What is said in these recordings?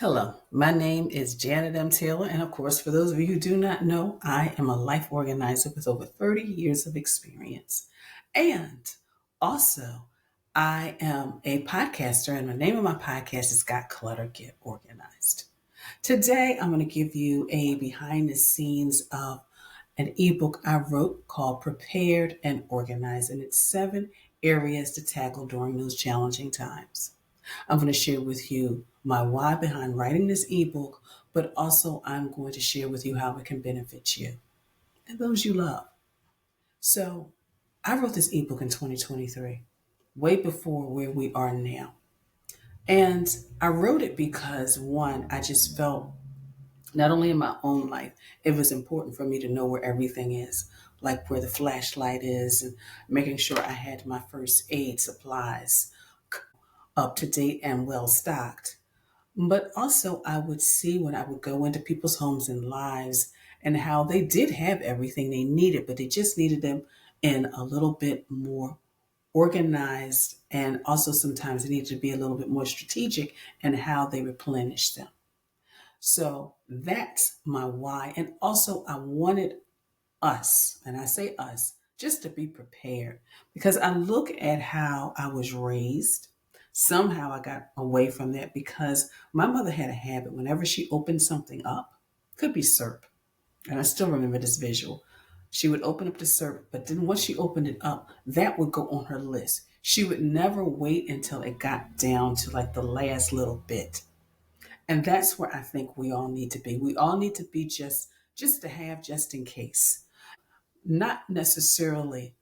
Hello, my name is Janet M. Taylor, and of course, for those of you who do not know, I am a life organizer with over 30 years of experience. And also, I am a podcaster, and the name of my podcast is Got Clutter, Get Organized. Today, I'm going to give you a behind the scenes of an ebook I wrote called Prepared and Organized, and it's 7 areas to tackle during those challenging times. I'm going to share with you my why behind writing this ebook, but also I'm going to share with you how it can benefit you and those you love. So, I wrote this ebook in 2023, way before where we are now. And I wrote it because, one, I just felt not only in my own life, it was important for me to know where everything is, like where the flashlight is, and making sure I had my first aid supplies up to date and well stocked. But also, I would see when I would go into people's homes and lives and how they did have everything they needed, but they just needed them in a little bit more organized. And also, sometimes they needed to be a little bit more strategic in how they replenish them. So that's my why. And also, I wanted us, and I say us, just to be prepared because I look at how I was raised. Somehow I got away from that because my mother had a habit whenever she opened something up, could be syrup, and I still remember this visual. She would open up the syrup, but then once she opened it up, that would go on her list. She would never wait until it got down to like the last little bit. And that's where I think we all need to be. We all need to be just to have just in case, not necessarily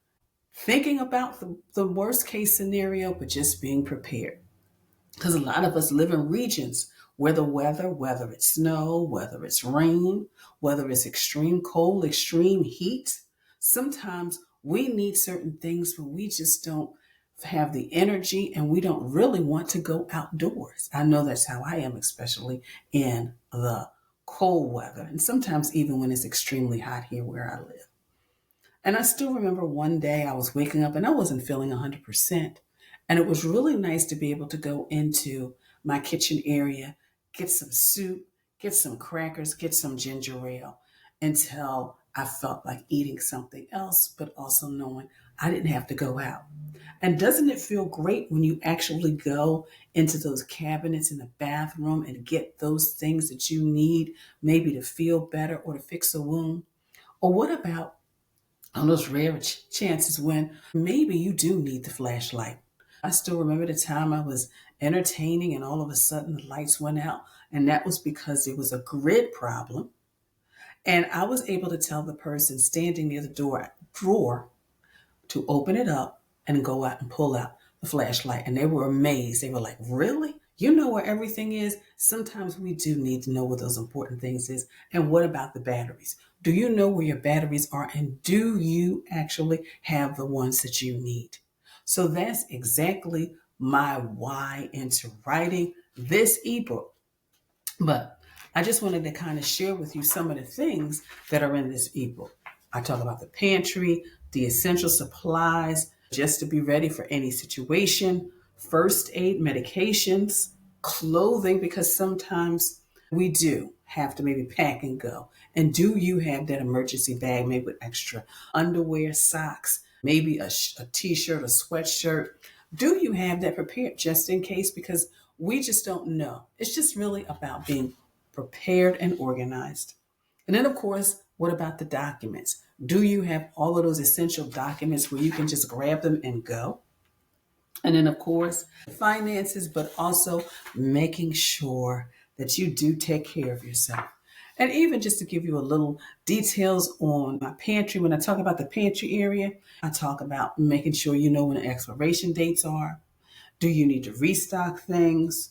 thinking about the worst case scenario, but just being prepared. Because a lot of us live in regions where the weather, whether it's snow, whether it's rain, whether it's extreme cold, extreme heat, sometimes we need certain things, but we just don't have the energy and we don't really want to go outdoors. I know that's how I am, especially in the cold weather, and sometimes even when it's extremely hot here where I live. And I still remember one day I was waking up and I wasn't feeling 100%. And it was really nice to be able to go into my kitchen area, get some soup, get some crackers, get some ginger ale until I felt like eating something else, but also knowing I didn't have to go out. And doesn't it feel great when you actually go into those cabinets in the bathroom and get those things that you need, maybe to feel better or to fix a wound? Or what about on those rare chances when maybe you do need the flashlight? I still remember the time I was entertaining and all of a sudden the lights went out, and that was because there was a grid problem. And I was able to tell the person standing near the drawer to open it up and go out and pull out the flashlight. And they were amazed. They were like, "Really? You know where everything is?" Sometimes we do need to know where those important things is. And what about the batteries? Do you know where your batteries are? And do you actually have the ones that you need? So that's exactly my why into writing this ebook. But I just wanted to kind of share with you some of the things that are in this ebook. I talk about the pantry, the essential supplies, just to be ready for any situation, first aid, medications, clothing, because sometimes we do have to maybe pack and go. And do you have that emergency bag made with extra underwear, socks, maybe a t-shirt, a sweatshirt? Do you have that prepared just in case? Because we just don't know. It's just really about being prepared and organized. And then, of course, what about the documents? Do you have all of those essential documents where you can just grab them and go? And then, of course, finances, but also making sure that you do take care of yourself. And even just to give you a little details on my pantry, when I talk about the pantry area, I talk about making sure you know when the expiration dates are. Do you need to restock things?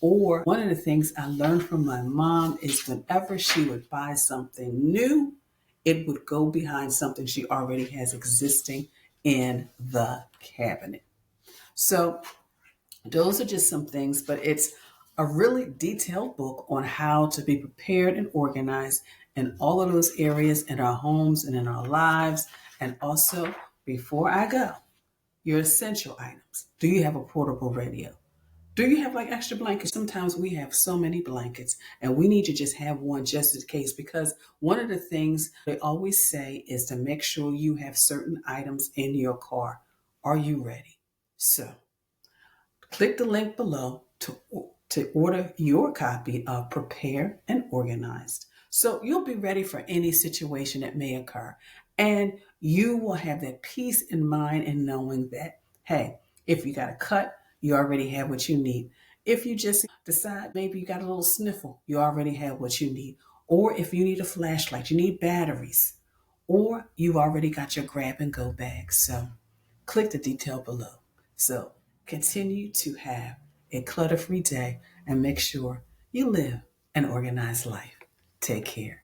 Or one of the things I learned from my mom is whenever she would buy something new, it would go behind something she already has existing in the cabinet. So those are just some things, but it's a really detailed book on how to be prepared and organized in all of those areas in our homes and in our lives. And also, before I go, your essential items. Do you have a portable radio? Do you have like extra blankets? Sometimes we have so many blankets and we need to just have one just in case, because one of the things they always say is to make sure you have certain items in your car. Are you ready? So click the link below to order your copy of Prepared and Organized. So you'll be ready for any situation that may occur. And you will have that peace in mind in knowing that, hey, if you got to cut, you already have what you need. If you just decide maybe you got a little sniffle, you already have what you need. Or if you need a flashlight, you need batteries, or you've already got your grab and go bag. So click the detail below. So continue to have a clutter free day and make sure you live an organized life. Take care.